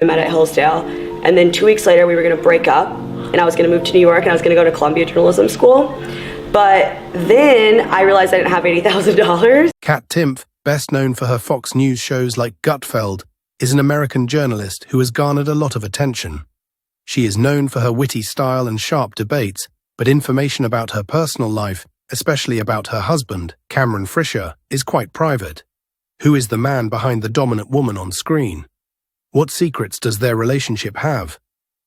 We met at Hillsdale, and then 2 weeks later we were going to break up, and I was going to move to New York, and I was going to go to Columbia Journalism School. But then I realized I didn't have $80,000. Kat Timpf, best known for her Fox News shows like Gutfeld, is an American journalist who has garnered a lot of attention. She is known for her witty style and sharp debates, but information about her personal life, especially about her husband, Cameron Fisher, is quite private. Who is the man behind the dominant woman on screen? What secrets does their relationship have?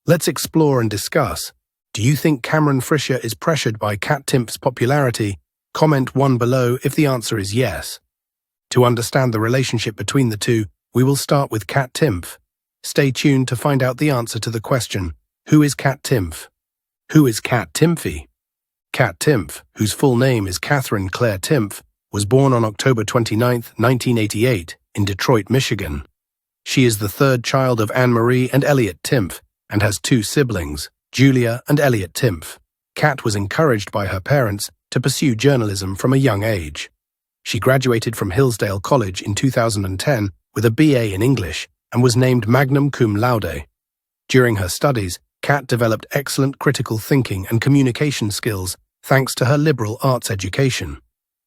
Let's explore and discuss. Do you think Cameron Fisher is pressured by Kat Timpf's popularity? Comment 1 below if the answer is yes. To understand the relationship between the two, we will start with Kat Timpf. Stay tuned to find out the answer to the question, who is Kat Timpf? Who is Kat Timpf? Kat Timpf, whose full name is Catherine Claire Timpf, was born on October 29, 1988, in Detroit, Michigan. She is the third child of Anne-Marie and Elliot Timpf and has 2 siblings, Julia and Elliot Timpf. Kat was encouraged by her parents to pursue journalism from a young age. She graduated from Hillsdale College in 2010 with a BA in English and was named magna cum laude. During her studies, Kat developed excellent critical thinking and communication skills thanks to her liberal arts education.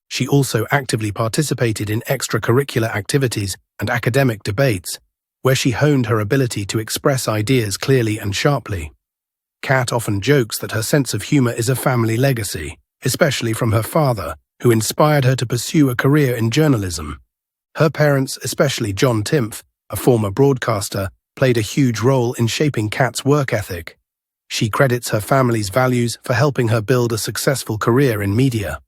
She also actively participated in extracurricular activities and academic debates, where she honed her ability to express ideas clearly and sharply. Kat often jokes that her sense of humor is a family legacy, especially from her father, who inspired her to pursue a career in journalism. Her parents, especially John Timpf, a former broadcaster, played a huge role in shaping Kat's work ethic. She credits her family's values for helping her build a successful career in media.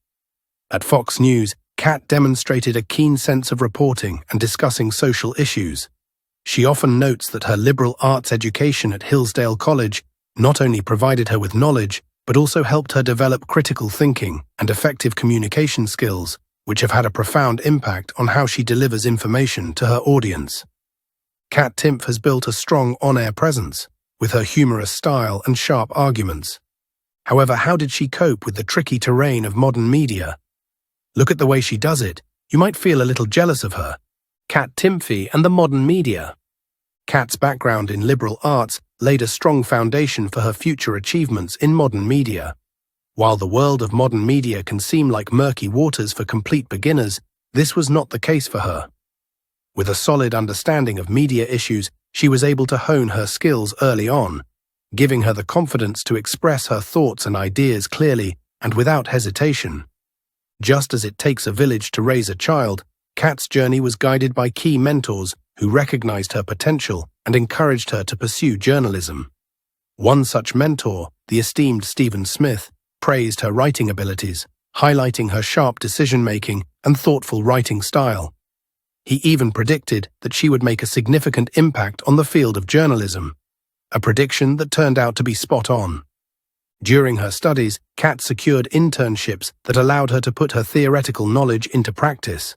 At Fox News, Kat demonstrated a keen sense of reporting and discussing social issues. She often notes that her liberal arts education at Hillsdale College not only provided her with knowledge, but also helped her develop critical thinking and effective communication skills, which have had a profound impact on how she delivers information to her audience. Kat Timpf has built a strong on-air presence, with her humorous style and sharp arguments. However, how did she cope with the tricky terrain of modern media? Look at the way she does it. You might feel a little jealous of her. Kat Timpf and the modern media. Kat's background in liberal arts laid a strong foundation for her future achievements in modern media. While the world of modern media can seem like murky waters for complete beginners, this was not the case for her. With a solid understanding of media issues, she was able to hone her skills early on, giving her the confidence to express her thoughts and ideas clearly and without hesitation. Just as it takes a village to raise a child, Kat's journey was guided by key mentors who recognized her potential and encouraged her to pursue journalism. One such mentor, the esteemed Stephen Smith, praised her writing abilities, highlighting her sharp decision-making and thoughtful writing style. He even predicted that she would make a significant impact on the field of journalism, a prediction that turned out to be spot on. During her studies, Kat secured internships that allowed her to put her theoretical knowledge into practice.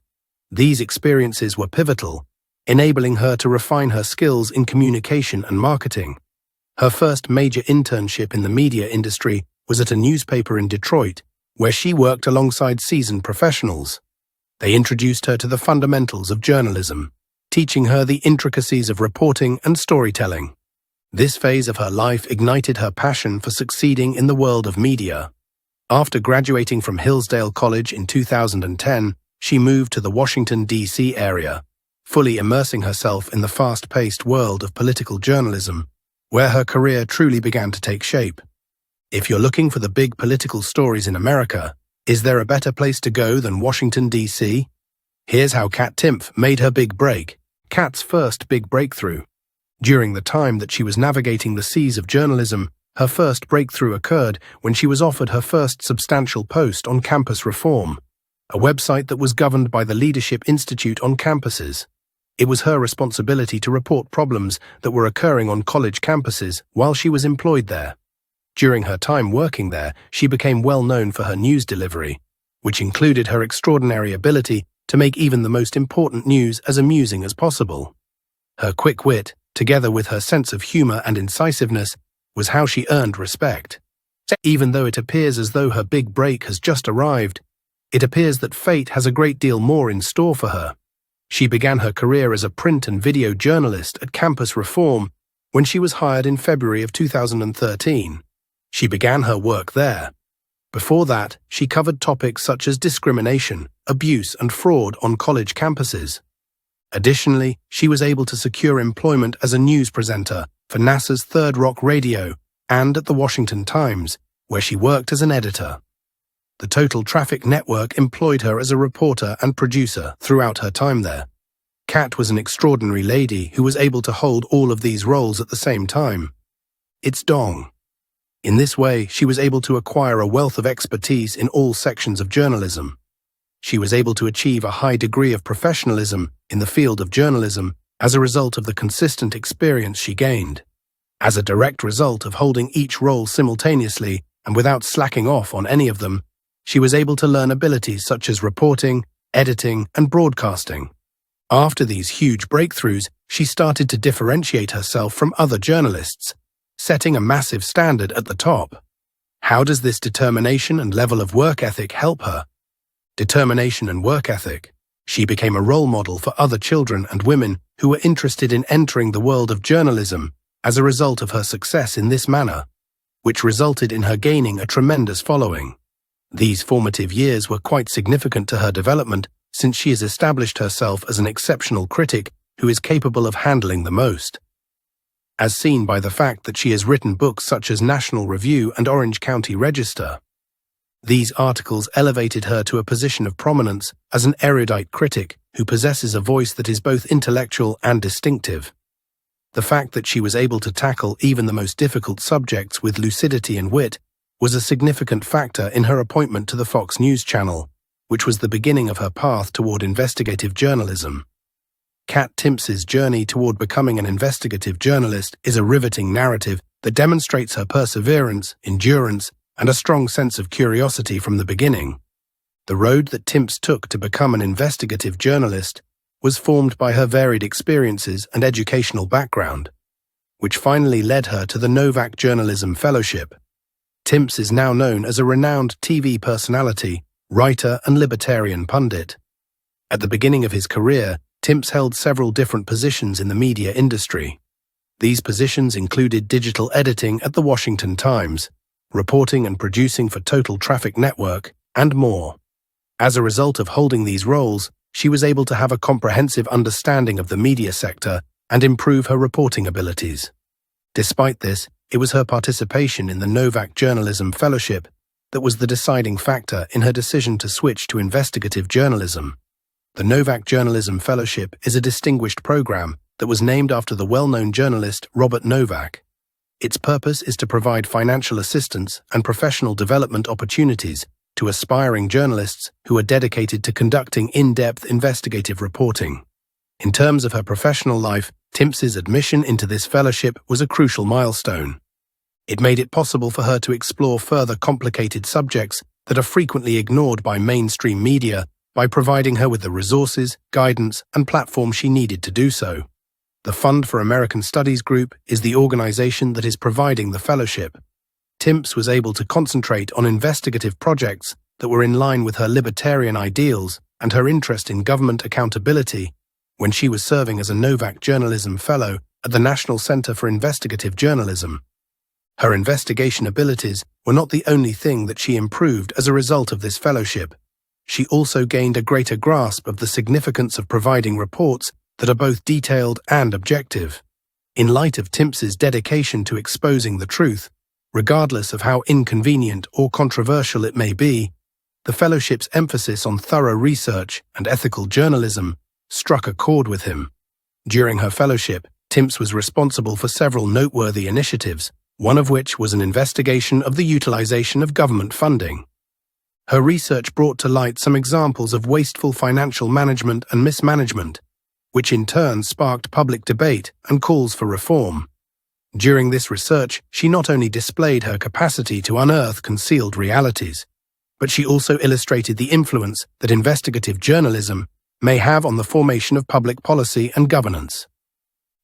These experiences were pivotal, enabling her to refine her skills in communication and marketing. Her first major internship in the media industry was at a newspaper in Detroit, where she worked alongside seasoned professionals. They introduced her to the fundamentals of journalism, teaching her the intricacies of reporting and storytelling. This phase of her life ignited her passion for succeeding in the world of media. After graduating from Hillsdale College in 2010, she moved to the Washington, D.C. area, fully immersing herself in the fast-paced world of political journalism, where her career truly began to take shape. If you're looking for the big political stories in America, is there a better place to go than Washington, D.C.? Here's how Kat Timpf made her big break. Kat's first big breakthrough. During the time that she was navigating the seas of journalism, her first breakthrough occurred when she was offered her first substantial post on Campus Reform, a website that was governed by the Leadership Institute on campuses. It was her responsibility to report problems that were occurring on college campuses while she was employed there. During her time working there, she became well known for her news delivery, which included her extraordinary ability to make even the most important news as amusing as possible. Her quick wit, together with her sense of humor and incisiveness, was how she earned respect. Even though it appears as though her big break has just arrived, it appears that fate has a great deal more in store for her. She began her career as a print and video journalist at Campus Reform when she was hired in February of 2013. She began her work there. Before that, she covered topics such as discrimination, abuse, and fraud on college campuses. Additionally, she was able to secure employment as a news presenter for NASA's Third Rock Radio and at the Washington Times, where she worked as an editor. The Total Traffic Network employed her as a reporter and producer throughout her time there. Kat was an extraordinary lady who was able to hold all of these roles at the same time. It's Dong. In this way, she was able to acquire a wealth of expertise in all sections of journalism. She was able to achieve a high degree of professionalism in the field of journalism as a result of the consistent experience she gained. As a direct result of holding each role simultaneously and without slacking off on any of them, she was able to learn abilities such as reporting, editing, and broadcasting. After these huge breakthroughs, she started to differentiate herself from other journalists, setting a massive standard at the top. How does this determination and level of work ethic help her? Determination and work ethic. She became a role model for other children and women who were interested in entering the world of journalism as a result of her success in this manner, which resulted in her gaining a tremendous following. These formative years were quite significant to her development since she has established herself as an exceptional critic who is capable of handling the most. As seen by the fact that she has written books such as National Review and Orange County Register. These articles elevated her to a position of prominence as an erudite critic who possesses a voice that is both intellectual and distinctive. The fact that she was able to tackle even the most difficult subjects with lucidity and wit was a significant factor in her appointment to the Fox News channel, which was the beginning of her path toward investigative journalism. Kat Timpf's journey toward becoming an investigative journalist is a riveting narrative that demonstrates her perseverance, endurance, and a strong sense of curiosity from the beginning. The road that Timpf took to become an investigative journalist was formed by her varied experiences and educational background, which finally led her to the Novak Journalism Fellowship. Timpf is now known as a renowned TV personality, writer, and libertarian pundit. At the beginning of his career, Timpf held several different positions in the media industry. These positions included digital editing at the Washington Times, reporting and producing for Total Traffic Network, and more. As a result of holding these roles, she was able to have a comprehensive understanding of the media sector and improve her reporting abilities. Despite this, it was her participation in the Novak Journalism Fellowship that was the deciding factor in her decision to switch to investigative journalism. The Novak Journalism Fellowship is a distinguished program that was named after the well-known journalist Robert Novak. Its purpose is to provide financial assistance and professional development opportunities to aspiring journalists who are dedicated to conducting in-depth investigative reporting. In terms of her professional life, Timpf's admission into this fellowship was a crucial milestone. It made it possible for her to explore further complicated subjects that are frequently ignored by mainstream media by providing her with the resources, guidance, and platform she needed to do so. The Fund for American Studies Group is the organization that is providing the fellowship. Timpf was able to concentrate on investigative projects that were in line with her libertarian ideals and her interest in government accountability when she was serving as a Novak Journalism Fellow at the National Center for Investigative Journalism. Her investigation abilities were not the only thing that she improved as a result of this fellowship. She also gained a greater grasp of the significance of providing reports that are both detailed and objective. In light of Timpf's dedication to exposing the truth, regardless of how inconvenient or controversial it may be, the fellowship's emphasis on thorough research and ethical journalism struck a chord with him. During her fellowship, Timpf was responsible for several noteworthy initiatives, one of which was an investigation of the utilization of government funding. Her research brought to light some examples of wasteful financial management and mismanagement, which in turn sparked public debate and calls for reform. During this research, she not only displayed her capacity to unearth concealed realities, but she also illustrated the influence that investigative journalism may have on the formation of public policy and governance.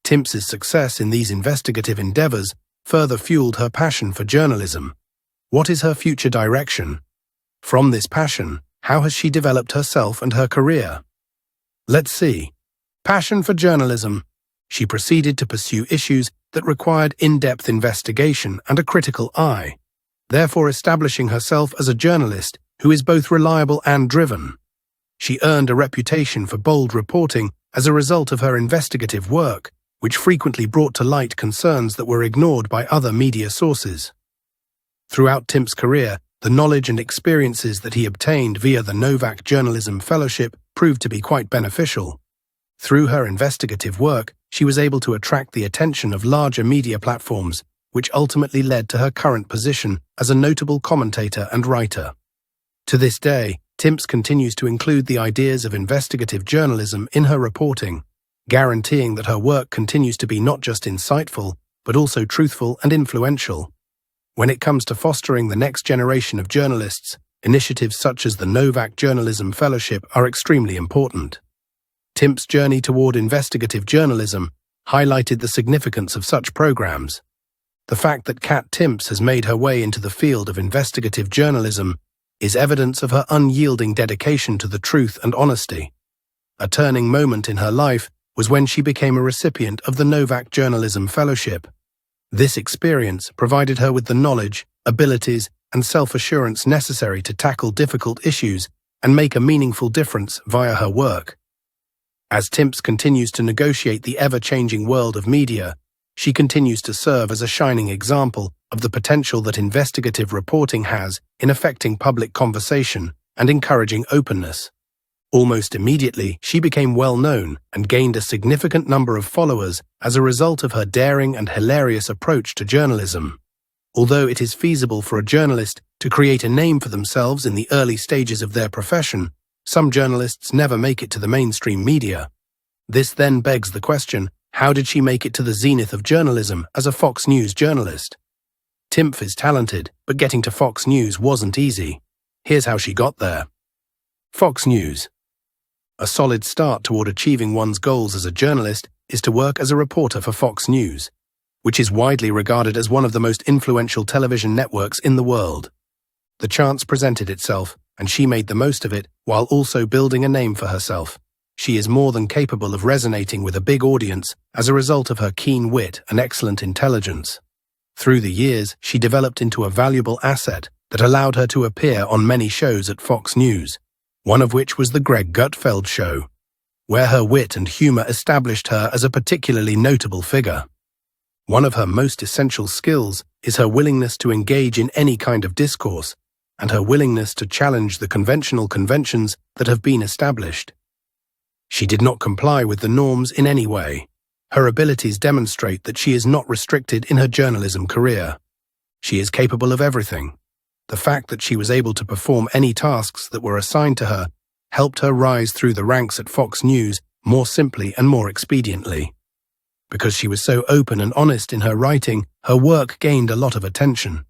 Timpf's success in these investigative endeavors further fueled her passion for journalism. What is her future direction? From this passion, how has she developed herself and her career? Let's see. passion for journalism. She proceeded to pursue issues that required in-depth investigation and a critical eye, therefore establishing herself as a journalist who is both reliable and driven. She earned a reputation for bold reporting as a result of her investigative work, which frequently brought to light concerns that were ignored by other media sources. Throughout Timpf's career, the knowledge and experiences that he obtained via the Novak Journalism Fellowship proved to be quite beneficial. Through her investigative work, she was able to attract the attention of larger media platforms, which ultimately led to her current position as a notable commentator and writer. To this day, Timpf continues to include the ideas of investigative journalism in her reporting, guaranteeing that her work continues to be not just insightful, but also truthful and influential. When it comes to fostering the next generation of journalists, initiatives such as the Novak Journalism Fellowship are extremely important. Timpf's journey toward investigative journalism highlighted the significance of such programs. The fact that Kat Timpf has made her way into the field of investigative journalism is evidence of her unyielding dedication to the truth and honesty. A turning moment in her life was when she became a recipient of the Novak Journalism Fellowship. This experience provided her with the knowledge, abilities, and self-assurance necessary to tackle difficult issues and make a meaningful difference via her work. As Timpf continues to negotiate the ever-changing world of media, she continues to serve as a shining example of the potential that investigative reporting has in affecting public conversation and encouraging openness. Almost immediately, she became well-known and gained a significant number of followers as a result of her daring and hilarious approach to journalism. Although it is feasible for a journalist to create a name for themselves in the early stages of their profession, some journalists never make it to the mainstream media. This then begs the question, how did she make it to the zenith of journalism as a Fox News journalist? Timpf is talented, but getting to Fox News wasn't easy. Here's how she got there. Fox News. A solid start toward achieving one's goals as a journalist is to work as a reporter for Fox News, which is widely regarded as one of the most influential television networks in the world. The chance presented itself, and she made the most of it while also building a name for herself. She is more than capable of resonating with a big audience as a result of her keen wit and excellent intelligence. Through the years, she developed into a valuable asset that allowed her to appear on many shows at Fox News, one of which was The Greg Gutfeld Show, where her wit and humor established her as a particularly notable figure. One of her most essential skills is her willingness to engage in any kind of discourse and her willingness to challenge the conventional conventions that have been established. She did not comply with the norms in any way. Her abilities demonstrate that she is not restricted in her journalism career. She is capable of everything. The fact that she was able to perform any tasks that were assigned to her helped her rise through the ranks at Fox News more simply and more expediently. Because she was so open and honest in her writing, her work gained a lot of attention.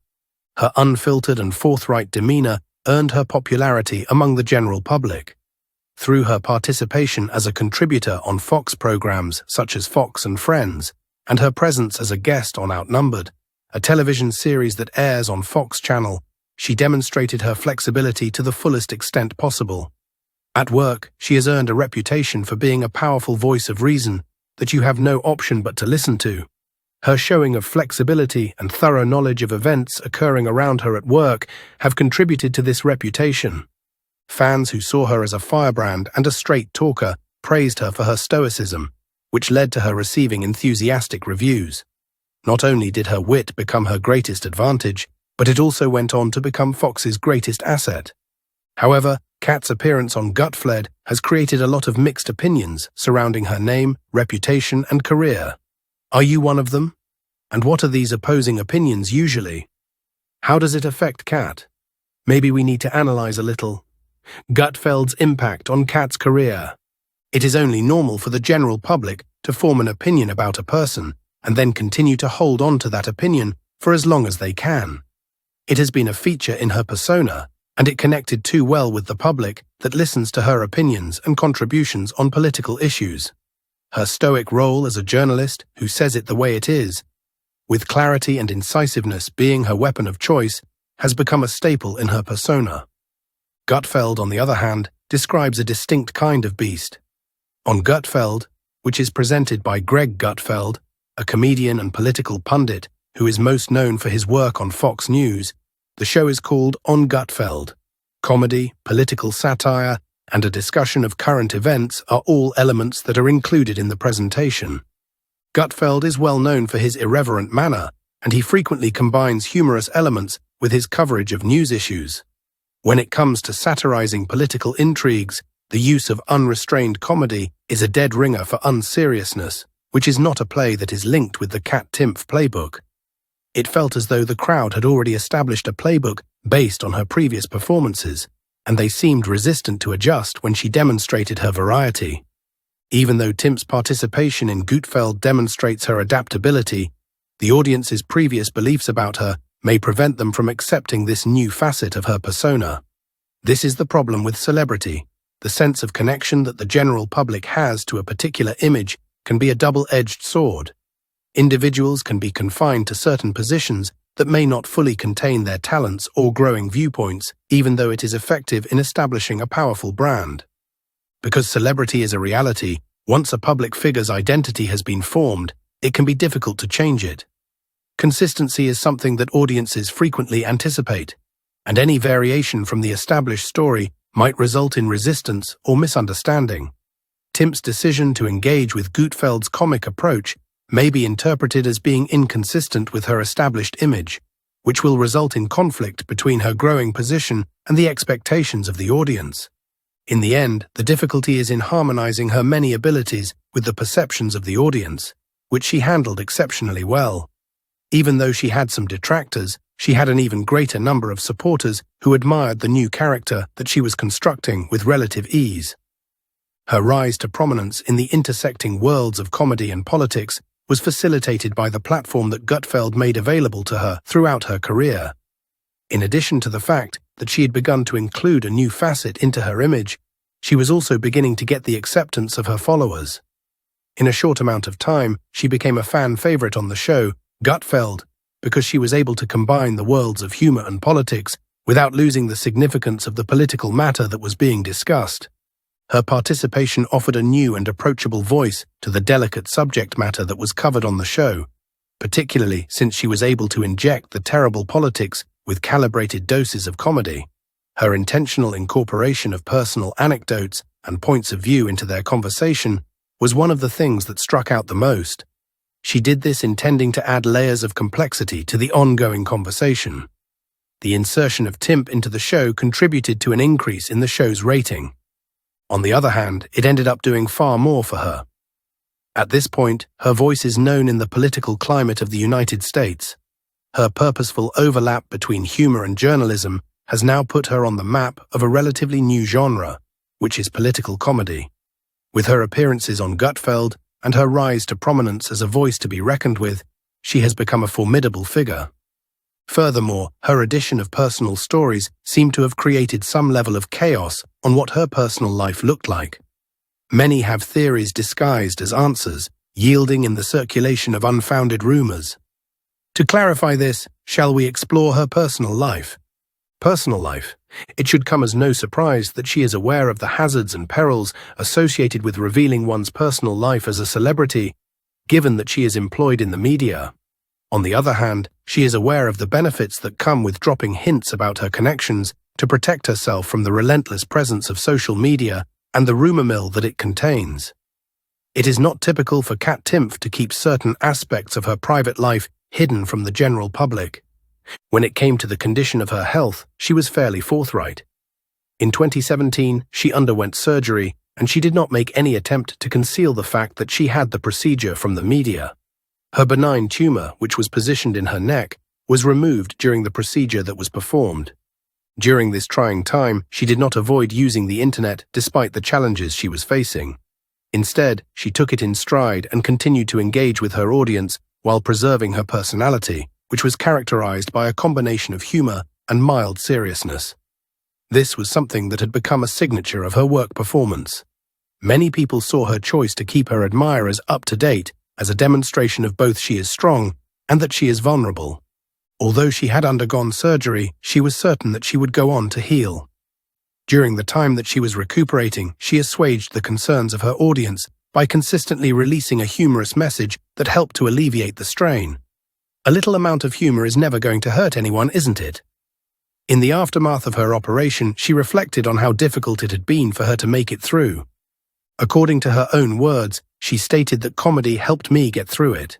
Her unfiltered and forthright demeanor earned her popularity among the general public. Through her participation as a contributor on Fox programs such as Fox and Friends, and her presence as a guest on Outnumbered, a television series that airs on Fox Channel, she demonstrated her flexibility to the fullest extent possible. At work, she has earned a reputation for being a powerful voice of reason that you have no option but to listen to. Her showing of flexibility and thorough knowledge of events occurring around her at work have contributed to this reputation. Fans who saw her as a firebrand and a straight talker praised her for her stoicism, which led to her receiving enthusiastic reviews. Not only did her wit become her greatest advantage, but it also went on to become Fox's greatest asset. However, Kat's appearance on Gutfeld has created a lot of mixed opinions surrounding her name, reputation, and career. Are you one of them? And what are these opposing opinions usually? How does it affect Kat? Maybe we need to analyze a little. Gutfeld's impact on Kat's career. It is only normal for the general public to form an opinion about a person and then continue to hold on to that opinion for as long as they can. It has been a feature in her persona, and it connected too well with the public that listens to her opinions and contributions on political issues. Her stoic role as a journalist who says it the way it is, with clarity and incisiveness being her weapon of choice, has become a staple in her persona. Gutfeld, on the other hand, describes a distinct kind of beast. On Gutfeld, which is presented by Greg Gutfeld, a comedian and political pundit who is most known for his work on Fox News. The show is called On Gutfeld. Comedy, political satire, and a discussion of current events are all elements that are included in the presentation. Gutfeld is well known for his irreverent manner, and he frequently combines humorous elements with his coverage of news issues. When it comes to satirizing political intrigues, the use of unrestrained comedy is a dead ringer for unseriousness, which is not a play that is linked with the Timpf playbook. It felt as though the crowd had already established a playbook based on her previous performances, and they seemed resistant to adjust when she demonstrated her variety. Even though Timpf's participation in Gutfeld demonstrates her adaptability, the audience's previous beliefs about her may prevent them from accepting this new facet of her persona. This is the problem with celebrity. The sense of connection that the general public has to a particular image can be a double-edged sword. Individuals can be confined to certain positions that may not fully contain their talents or growing viewpoints, even though it is effective in establishing a powerful brand. Because celebrity is a reality, once a public figure's identity has been formed, it can be difficult to change it. Consistency is something that audiences frequently anticipate, and any variation from the established story might result in resistance or misunderstanding. Timpf's decision to engage with Gutfeld's comic approach may be interpreted as being inconsistent with her established image, which will result in conflict between her growing position and the expectations of the audience. In the end, the difficulty is in harmonizing her many abilities with the perceptions of the audience, which she handled exceptionally well. Even though she had some detractors, she had an even greater number of supporters who admired the new character that she was constructing with relative ease. Her rise to prominence in the intersecting worlds of comedy and politics was facilitated by the platform that Gutfeld made available to her throughout her career. In addition to the fact that she had begun to include a new facet into her image, she was also beginning to get the acceptance of her followers. In a short amount of time, she became a fan favorite on the show, Gutfeld, because she was able to combine the worlds of humor and politics without losing the significance of the political matter that was being discussed. Her participation offered a new and approachable voice to the delicate subject matter that was covered on the show, particularly since she was able to inject the terrible politics with calibrated doses of comedy. Her intentional incorporation of personal anecdotes and points of view into their conversation was one of the things that struck out the most. She did this intending to add layers of complexity to the ongoing conversation. The insertion of Timpf into the show contributed to an increase in the show's rating. On the other hand, it ended up doing far more for her. At this point, her voice is known in the political climate of the United States. Her purposeful overlap between humor and journalism has now put her on the map of a relatively new genre, which is political comedy. With her appearances on Gutfeld and her rise to prominence as a voice to be reckoned with, she has become a formidable figure. Furthermore, her addition of personal stories seemed to have created some level of chaos on what her personal life looked like. Many have theories disguised as answers, yielding in the circulation of unfounded rumors. To clarify this, shall we explore her personal life? Personal life. It should come as no surprise that she is aware of the hazards and perils associated with revealing one's personal life as a celebrity, given that she is employed in the media. On the other hand, she is aware of the benefits that come with dropping hints about her connections to protect herself from the relentless presence of social media and the rumor mill that it contains. It is not typical for Timpf to keep certain aspects of her private life hidden from the general public. When it came to the condition of her health, she was fairly forthright. In 2017, she underwent surgery, and she did not make any attempt to conceal the fact that she had the procedure from the media. Her benign tumor, which was positioned in her neck, was removed during the procedure that was performed. During this trying time, she did not avoid using the internet despite the challenges she was facing. Instead, she took it in stride and continued to engage with her audience while preserving her personality, which was characterized by a combination of humor and mild seriousness. This was something that had become a signature of her work performance. Many people saw her choice to keep her admirers up to date as a demonstration of both she is strong and that she is vulnerable. Although she had undergone surgery, she was certain that she would go on to heal. During the time that she was recuperating, she assuaged the concerns of her audience by consistently releasing a humorous message that helped to alleviate the strain. A little amount of humor is never going to hurt anyone, isn't it? In the aftermath of her operation, she reflected on how difficult it had been for her to make it through. According to her own words, she stated that comedy helped me get through it.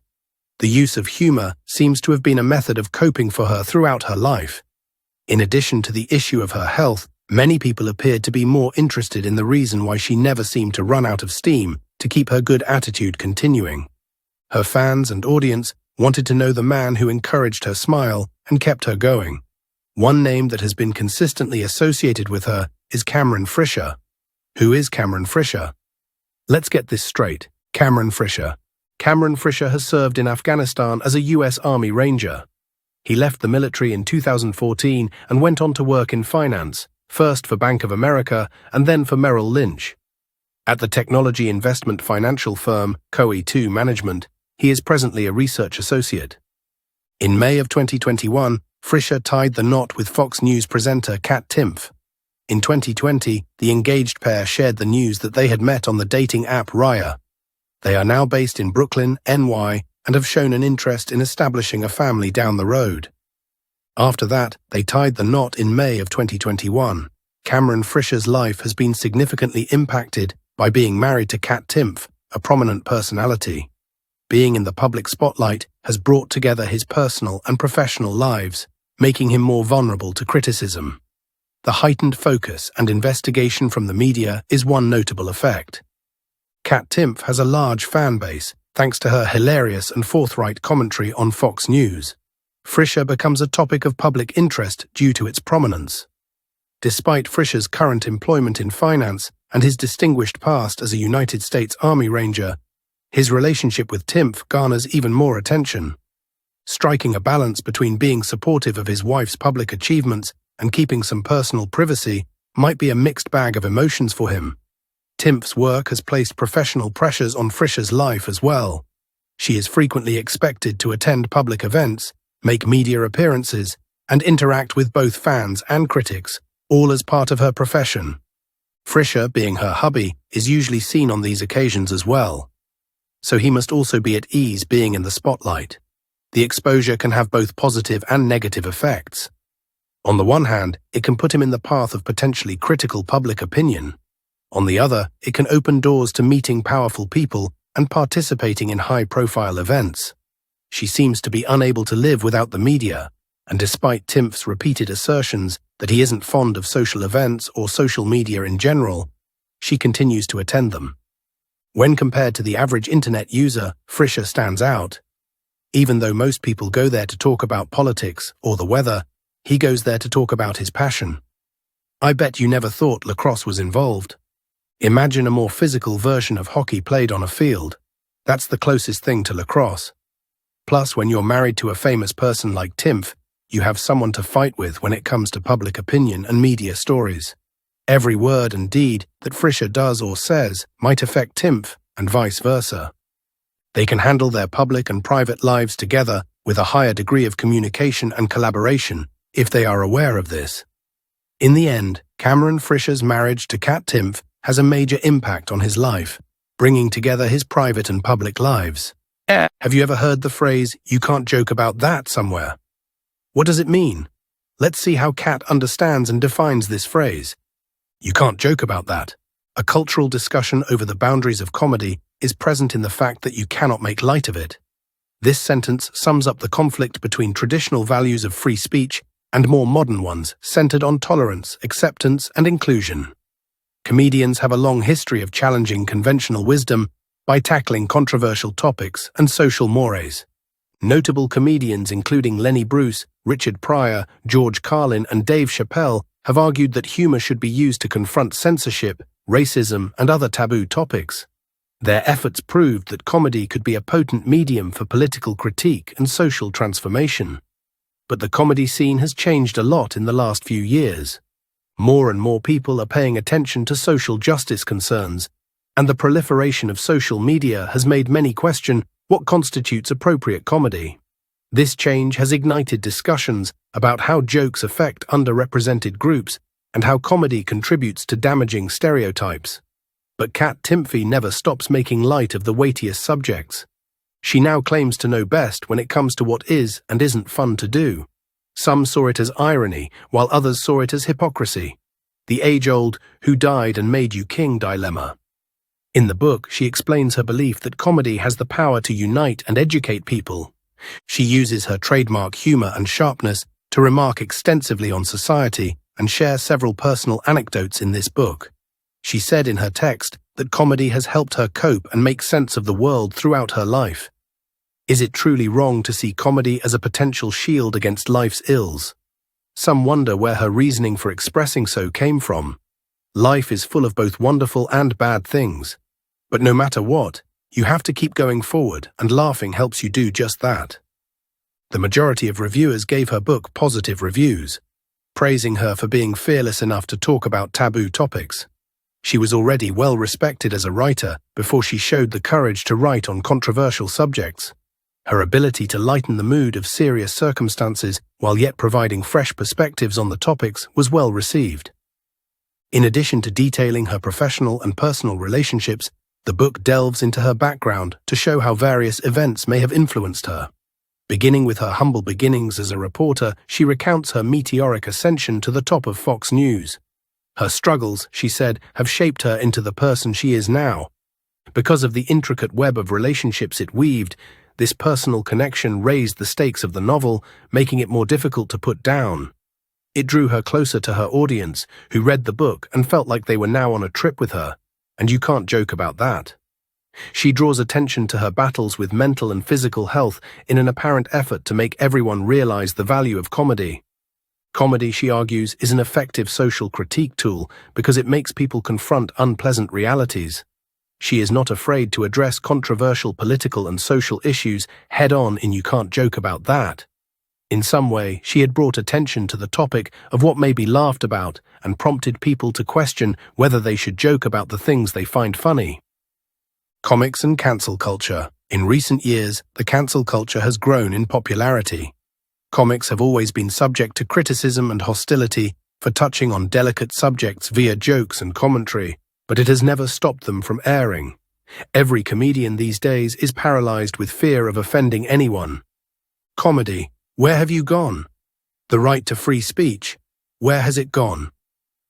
The use of humor seems to have been a method of coping for her throughout her life. In addition to the issue of her health, many people appeared to be more interested in the reason why she never seemed to run out of steam to keep her good attitude continuing. Her fans and audience wanted to know the man who encouraged her smile and kept her going. One name that has been consistently associated with her is Cameron Frischer. Who is Cameron Frischer? Let's get this straight. Cameron Frischer. Cameron Frischer has served in Afghanistan as a U.S. Army Ranger. He left the military in 2014 and went on to work in finance, first for Bank of America and then for Merrill Lynch. At the technology investment financial firm COE2 Management, he is presently a research associate. In May of 2021, Frischer tied the knot with Fox News presenter Kat Timpf. In 2020, the engaged pair shared the news that they had met on the dating app Raya. They are now based in Brooklyn, NY, and have shown an interest in establishing a family down the road. After that, they tied the knot in May of 2021. Cameron Frischer's life has been significantly impacted by being married to Kat Timpf, a prominent personality. Being in the public spotlight has brought together his personal and professional lives, making him more vulnerable to criticism. The heightened focus and investigation from the media is one notable effect. Kat Timpf has a large fan base, thanks to her hilarious and forthright commentary on Fox News. Frischer becomes a topic of public interest due to its prominence. Despite Frischer's current employment in finance and his distinguished past as a United States Army Ranger, his relationship with Timpf garners even more attention. Striking a balance between being supportive of his wife's public achievements and keeping some personal privacy might be a mixed bag of emotions for him. Timpf's work has placed professional pressures on Frischer's life as well. She is frequently expected to attend public events, make media appearances, and interact with both fans and critics, all as part of her profession. Frischer, being her hubby, is usually seen on these occasions as well. So he must also be at ease being in the spotlight. The exposure can have both positive and negative effects. On the one hand, it can put him in the path of potentially critical public opinion. On the other, it can open doors to meeting powerful people and participating in high-profile events. She seems to be unable to live without the media, and despite Timpf's repeated assertions that he isn't fond of social events or social media in general, she continues to attend them. When compared to the average internet user, Frischer stands out. Even though most people go there to talk about politics or the weather, he goes there to talk about his passion. I bet you never thought lacrosse was involved. Imagine a more physical version of hockey played on a field. That's the closest thing to lacrosse. Plus, when you're married to a famous person like Timpf, you have someone to fight with when it comes to public opinion and media stories. Every word and deed that Frischer does or says might affect Timpf and vice versa. They can handle their public and private lives together with a higher degree of communication and collaboration if they are aware of this. In the end, Cameron Frischer's marriage to Kat Timpf has a major impact on his life, bringing together his private and public lives. Have you ever heard the phrase, "You can't joke about that" somewhere? What does it mean? Let's see how Kat understands and defines this phrase. You can't joke about that. A cultural discussion over the boundaries of comedy is present in the fact that you cannot make light of it. This sentence sums up the conflict between traditional values of free speech and more modern ones centered on tolerance, acceptance, and inclusion. Comedians have a long history of challenging conventional wisdom by tackling controversial topics and social mores. Notable comedians including Lenny Bruce, Richard Pryor, George Carlin, and Dave Chappelle have argued that humor should be used to confront censorship, racism, and other taboo topics. Their efforts proved that comedy could be a potent medium for political critique and social transformation. But the comedy scene has changed a lot in the last few years. More and more people are paying attention to social justice concerns, and the proliferation of social media has made many question what constitutes appropriate comedy. This change has ignited discussions about how jokes affect underrepresented groups and how comedy contributes to damaging stereotypes. But Kat Timpf never stops making light of the weightiest subjects. She now claims to know best when it comes to what is and isn't fun to do. Some saw it as irony, while others saw it as hypocrisy. The age-old "who died and made you king" dilemma. In the book, she explains her belief that comedy has the power to unite and educate people. She uses her trademark humor and sharpness to remark extensively on society and share several personal anecdotes in this book. She said in her text that comedy has helped her cope and make sense of the world throughout her life. Is it truly wrong to see comedy as a potential shield against life's ills? Some wonder where her reasoning for expressing so came from. Life is full of both wonderful and bad things. But no matter what, you have to keep going forward, and laughing helps you do just that. The majority of reviewers gave her book positive reviews, praising her for being fearless enough to talk about taboo topics. She was already well respected as a writer before she showed the courage to write on controversial subjects. Her ability to lighten the mood of serious circumstances while yet providing fresh perspectives on the topics was well received. In addition to detailing her professional and personal relationships, the book delves into her background to show how various events may have influenced her. Beginning with her humble beginnings as a reporter, she recounts her meteoric ascension to the top of Fox News. Her struggles, she said, have shaped her into the person she is now. Because of the intricate web of relationships it weaved, this personal connection raised the stakes of the novel, making it more difficult to put down. It drew her closer to her audience, who read the book and felt like they were now on a trip with her, and you can't joke about that. She draws attention to her battles with mental and physical health in an apparent effort to make everyone realize the value of comedy. Comedy, she argues, is an effective social critique tool because it makes people confront unpleasant realities. She is not afraid to address controversial political and social issues head-on in You Can't Joke About That. In some way, she had brought attention to the topic of what may be laughed about and prompted people to question whether they should joke about the things they find funny. Comics and cancel culture. In recent years, the cancel culture has grown in popularity. Comics have always been subject to criticism and hostility for touching on delicate subjects via jokes and commentary, but it has never stopped them from airing. Every comedian these days is paralyzed with fear of offending anyone. Comedy, where have you gone? The right to free speech, where has it gone?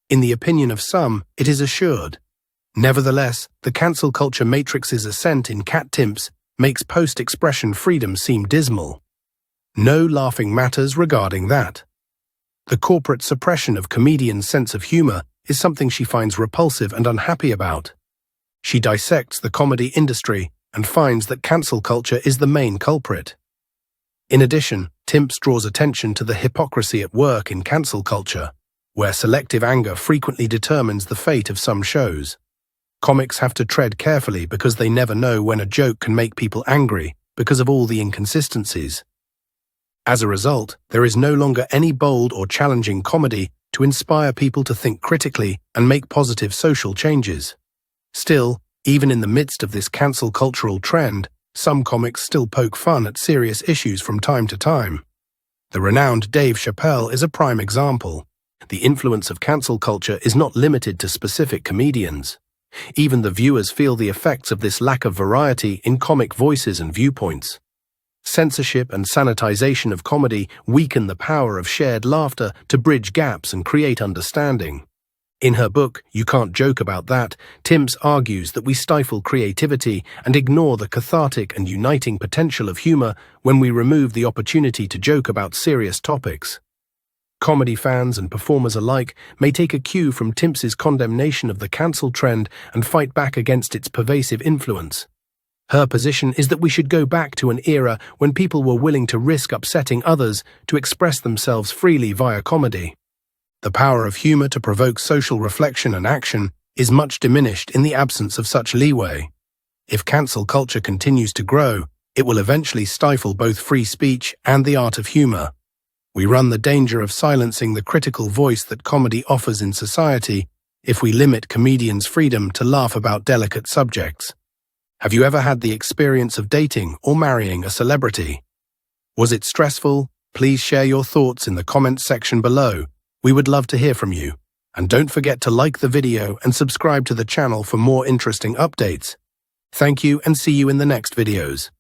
In the opinion of some, it is assured. Nevertheless, the cancel culture matrix's ascent in Kat Timpf makes post-expression freedom seem dismal. No laughing matters regarding that. The corporate suppression of comedians' sense of humor is something she finds repulsive and unhappy about. She dissects the comedy industry and finds that cancel culture is the main culprit. In addition, Timpf draws attention to the hypocrisy at work in cancel culture, where selective anger frequently determines the fate of some shows. Comics have to tread carefully because they never know when a joke can make people angry because of all the inconsistencies. As a result, there is no longer any bold or challenging comedy to inspire people to think critically and make positive social changes. Still, even in the midst of this cancel cultural trend, some comics still poke fun at serious issues from time to time. The renowned Dave Chappelle is a prime example. The influence of cancel culture is not limited to specific comedians. Even the viewers feel the effects of this lack of variety in comic voices and viewpoints. Censorship and sanitization of comedy weaken the power of shared laughter to bridge gaps and create understanding. In her book, You Can't Joke About That, Timpf argues that we stifle creativity and ignore the cathartic and uniting potential of humor when we remove the opportunity to joke about serious topics. Comedy fans and performers alike may take a cue from Timpf's condemnation of the cancel trend and fight back against its pervasive influence. Her position is that we should go back to an era when people were willing to risk upsetting others to express themselves freely via comedy. The power of humor to provoke social reflection and action is much diminished in the absence of such leeway. If cancel culture continues to grow, it will eventually stifle both free speech and the art of humor. We run the danger of silencing the critical voice that comedy offers in society if we limit comedians' freedom to laugh about delicate subjects. Have you ever had the experience of dating or marrying a celebrity? Was it stressful? Please share your thoughts in the comments section below. We would love to hear from you. And don't forget to like the video and subscribe to the channel for more interesting updates. Thank you and see you in the next videos.